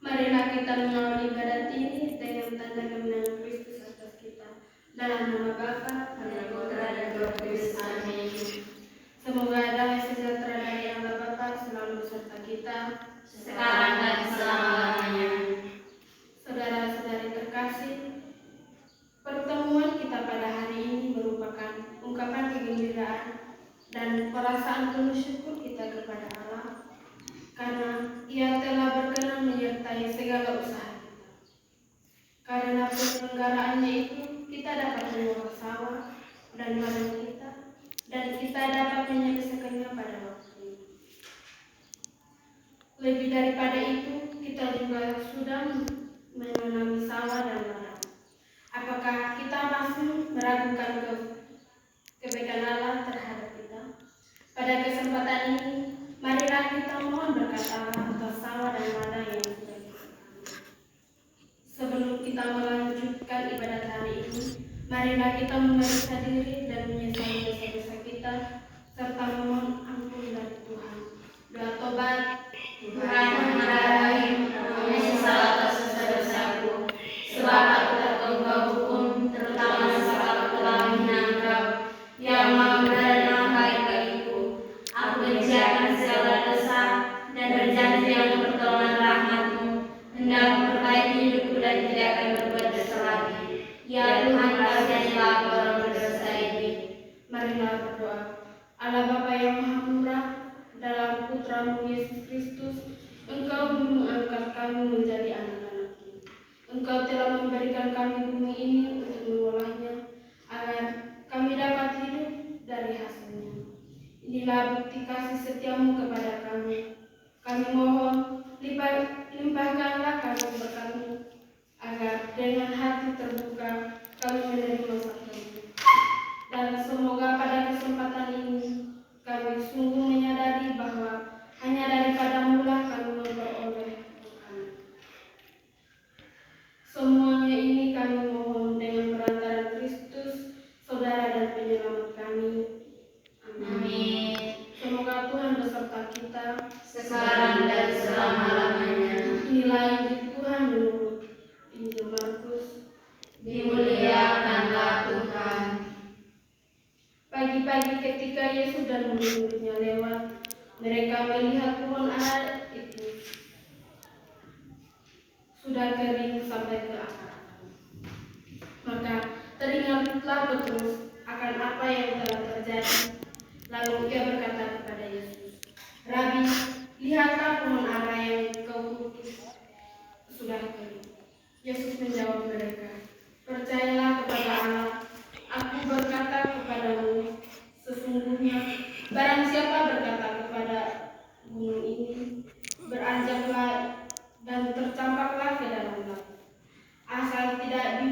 Marilah kita mengawali ibadat ini dengan tanda kemenangan Kristus atas kita. Dalam nama Bapa dan Putra dan Roh Kudus. Amin. Semoga damai sejahtera dari Allah Bapa selalu beserta kita, sekarang dan selama-lamanya. Saudara-saudari terkasih, pertemuan kita pada hari ini merupakan ungkapan kegembiraan dan perasaan penuh syukur kita kepada Allah karena Ia telah berkenan menyertai segala usaha kita. Karena penyelenggaraannya itu kita dapat mengolah sawah dan ladang kita, dan kita dapat menyelesaikannya pada waktunya. Lebih daripada itu, kita juga sudah menanami sawah dan ladang. Apakah kita masih meragukan kebaikan Allah terhadap kita? Pada kesempatan ini, marilah kita mohon berkat Allah atas sawah dan ladang yang sudah kita tanam. Sebelum kita melanjutkan ibadat hari ini, marilah kita memeriksa diri dan menyesali dosa-dosa kita, serta memohon ampun dari Tuhan. Doa tobat. Tuhan mengadai, aku menyesal atas dosa-dosaku, sebab aku tak tahu Engkau hukum, terutama sebab aku telah menghina Engkau, yang mau dan maha baik bagiku. Aku benci akan segala dosa dan berjanji dengan pertolongan rahmat-Mu, hendak memperbaiki hidupku dan tidak akan berbuat dosa lagi. Ya Tuhan, kasihanilah aku orang berdosa ini. Marilah berdoa. Allah Bapa yang Maha Murah, dalam Putra-Mu Yesus Kristus, Engkau mengangkat kami menjadi anak-anak-Mu. Engkau telah memberikan kami bumi ini untuk mengolahnya, agar kami dapat hidup dari hasilnya. Inilah bukti kasih setia-Mu kepada kami. Kami mohon, limpahkanlah kami berkat-Mu, agar dengan hati terbuka kami menerima sabda-Mu. Dan semoga pada kesempatan ini kami sungguh menyadari bahwa hanya daripada-Mu lah kami memperoleh berkat. Semuanya ini kami mohon dengan perantara Kristus, Saudara dan Penyelamat kami. Amin. Semoga Tuhan beserta kita sekarang dan selama-lamanya. Inilah Injil Tuhan menurut Injil Markus. Dimuliakanlah Tuhan. Pagi-pagi ketika Yesus dan murid-muridnya lewat, mereka melihat pohon ara itu sudah kering sampai ke akar-akar. Maka teringatlah Petrus akan apa yang telah terjadi. Lalu ia berkata kepada Yesus, Rabi, lihatlah pohon ara yang kau lukis sudah kering. Yesus menjawab mereka, percayalah kepada Allah. Aku berkata kepadamu, sesungguhnya barang siapa berkata kepada gunung ini, beranjaklah dan tercampaklah ke dalam laut, asal tidak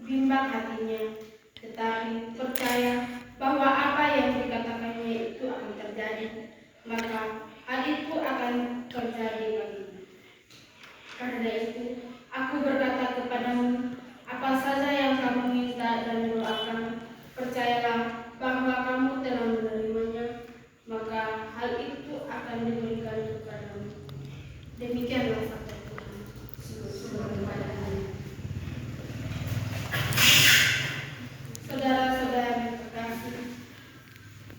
bimbang hatinya, tetapi percaya bahwa apa yang dikatakannya itu akan terjadi, maka hal itu akan terjadi baginya. Karena itu, aku berkata kepadamu, apa saja yang kamu minta dan doakan, percayalah bahwa kamu telah menerimanya, maka hal itu akan diberikan kepadamu. Demikianlah sabda Tuhan. Syukur kepada Allah. Saudara-saudari terkasih,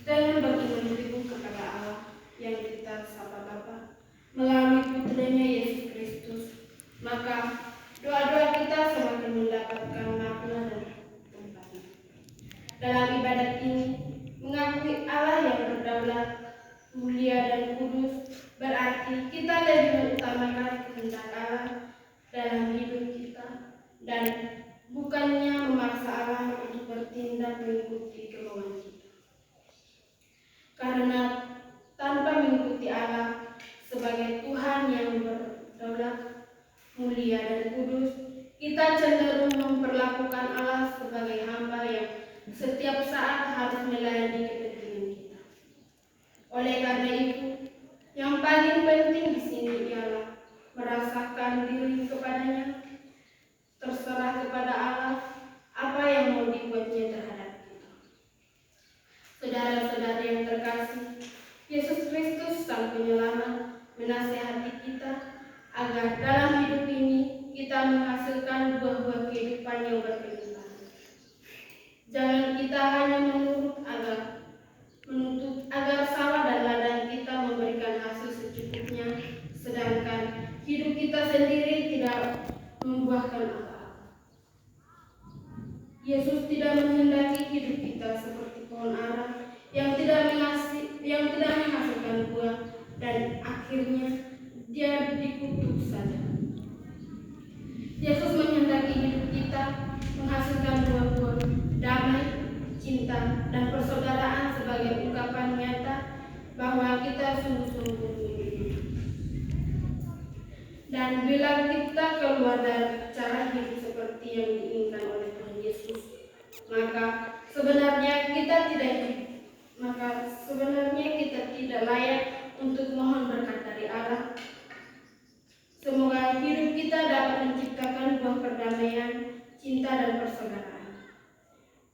dengan beriman teguh kepada Allah yang kita sapa Bapa melalui Putranya Yesus Kristus, maka doa-doa kita semakin mendapatkan makna dan tempatnya. Dalam ibadat ini, mengakui Allah yang berdaulat, mulia dan kudus, berarti kita lebih mengutamakan kehendak Allah dalam hidup kita dan bukannya memaksa Allah untuk bertindak mengikuti kemauan kita. Karena tanpa mengikuti Allah sebagai Tuhan yang berdaulat, mulia dan kudus, kita cenderung memperlakukan Allah sebagai hamba yang setiap saat harus melayani kepentingan kita. Oleh karena itu, yang paling penting di sini ialah merasakan diri kepadanya, terserah kepada Allah apa yang mau dibuatnya terhadap kita. Saudara-saudari yang terkasih, Yesus Kristus Kristus Sang Penyelamat menasihati kita agar dalam hidup ini kita menghasilkan buah-buah kehidupan yang berkelanjutan. Jangan kita hanya menuntut agar sawah dan ladang kita memberikan hasil secukupnya, sedangkan hidup kita sendiri tidak membuahkan apa-apa. Yesus tidak menghendaki hidup kita seperti pohon ara yang tidak menghasilkan buah dan akhirnya dia dikutuk saja. Yesus menghendaki hidup kita menghasilkan buah-buah damai, cinta, dan persaudaraan sebagai ungkapan nyata bahwa kita sungguh-sungguh mengikutinya. Dan bila kita keluar dari cara hidup seperti yang diinginkan oleh Tuhan Yesus, maka sebenarnya kita tidak layak untuk mohon berkat dari Allah. Semoga hidup kita dapat menciptakan buah perdamaian, cinta, dan persaudaraan.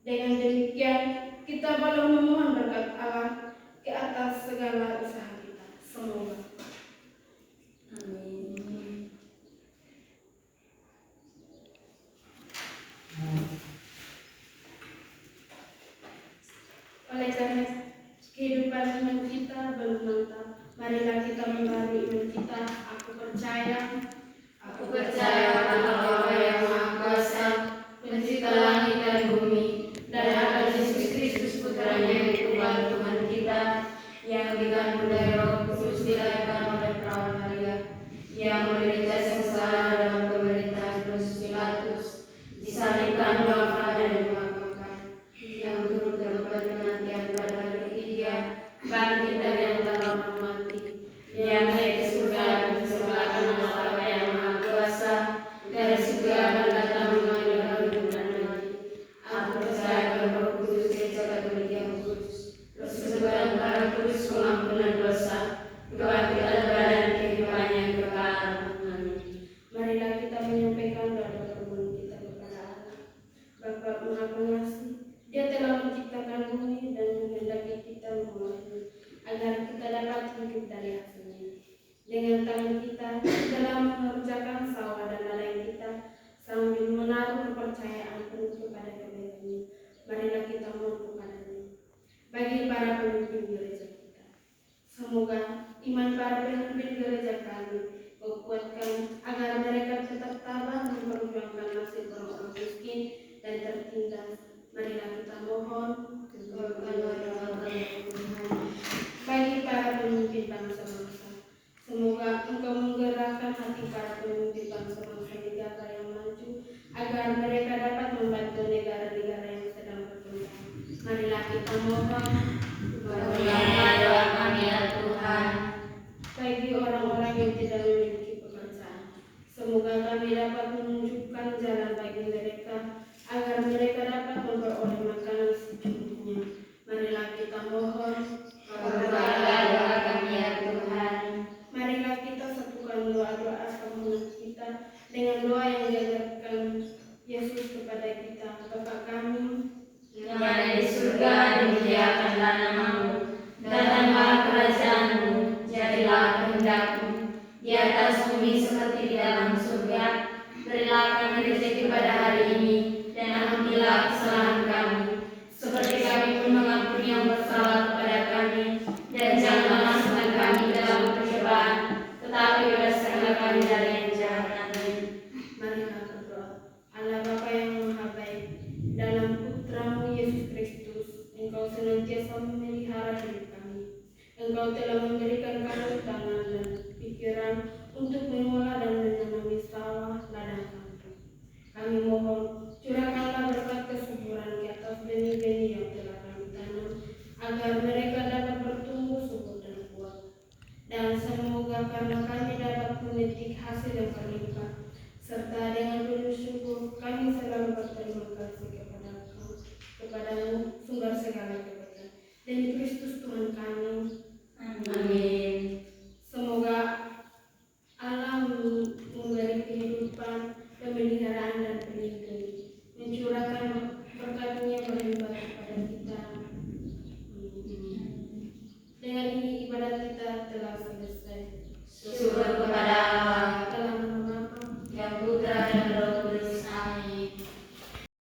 Dengan demikian, kita boleh memohon berkat Allah ke atas segala usaha kita. Semoga. Amin. Oleh karena kehidupan iman kita belum mantap, marilah kita membaharui iman kita. Aku percaya pada Allah yang Maha Kuasa, Pencipta langit dan bumi, dan akan Yesus Kristus Putranya yang tunggal Tuhan kita, yang dikandung dari Roh Kudus, dilahirkan oleh perawan Maria, yang menderita sengsara dalam pemerintahan Pontius Pilatus, disalibkan, wafat dan dimakamkan, yang turut ke penantian pada hari ketiga, bangkit dari antara orang mati, yang naik ke surga dan sebelah kanan Allah yang Maha Kuasa, dari surga akan datang mengambil hidup dan mati. Aku percaya pada Roh Kudus, Gereja Katolik yang kudus, persekutuan para kudus, pengampunan dosa, kebangkitan badan, kehidupan yang kekal. Amin. Marilah kita menyampaikan doa permohonan kita kepada Allah. Bapa Maha Pengasih, Dia telah menciptakan bumi dan menghendaki kita memelihara agar kita dapat hidup dari hasilnya. Dengan tangan kita dalam mengerjakan sawah dan ladang kita sambil menaruh kepercayaan penuh kepada kebaikan-Nya. Marilah kita mohon kepada-Nya. Bagi para pemimpin gereja kita, semoga iman para pemimpin gereja kami kuatkan agar mereka tetap tabah memperjuangkan nasib orang-orang miskin dan tertindas. Marilah kita mohon kepada Tuhan. Bagi para pemimpin bangsa-bangsa, semoga Engkau menggerakkan hati para pemimpin bangsa-bangsa negara yang maju agar mereka dapat membantu negara-negara yang sedang berkembang. Marilah kita mohon doa kami ya Tuhan. Bagi orang-orang yang tidak memiliki pekerjaan, semoga kami dapat menunjukkan jalan bagi mereka agar mereka dapat memperoleh makanan secukupnya. Marilah kita mohon doa kami ya Tuhan. Marilah kita satukan doa-doa permohonan kita dengan doa yang diajarkan Yesus kepada kita. Bapa kami yang ada di surga, dimuliakanlah nama-Mu, datanglah kerajaan-Mu, jadilah kehendak-Mu di atas bumi seperti di dalam surga. Berilah kami rezeki pada hari ini, dan ampunilah kesalahan kami, seperti kami pun mengampuni yang bersalah kepada kami, dan janganlah masukkan kami ke dalam pencobaan, tetapi bebaskanlah kami dari yang jahat. Amin. Marilah berdoa. Allah Bapa yang Maha Baik, dalam Putra-Mu Yesus Kristus, Engkau senantiasa memelihara hidup kami. Engkau telah memberikan kami tangan dan pikiran untuk mengolah dan